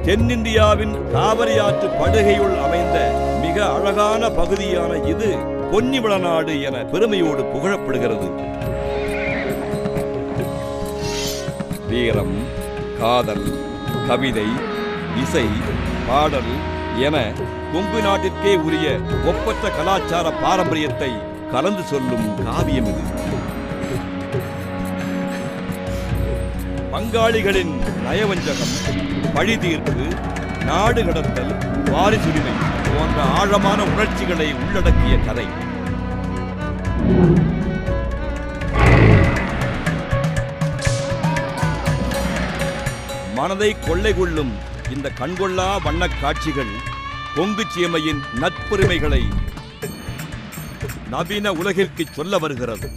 தென்னிந்தியாவின் காவிரி ஆற்று படுகையுள் அமைந்த மிக அழகான பகுதியான இது பொன்னிவளநாடு என பெருமையோடு புகழப்படுகிறது. வீரம், காதல், கவிதை, இசை, பாடல் என கொங்கு நாட்டிற்கே உரிய ஒப்பற்ற கலாச்சார பாரம்பரியத்தை கலந்து சொல்லும் காவியம் இது. பங்காளிகளின் நயவஞ்சகம், பழிதீர்ப்பு, நாடு கடத்தல், வாரிசுரிமை போன்ற ஆழமான உணர்ச்சிகளை உள்ளடக்கிய கதை. மனதை கொள்ளை கொள்ளும் இந்த கண்கொள்ளா வண்ணக் காட்சிகள் கொங்கு சீமையின் நட்புரிமைகளை நவீன உலகிற்கு சொல்ல வருகிறது.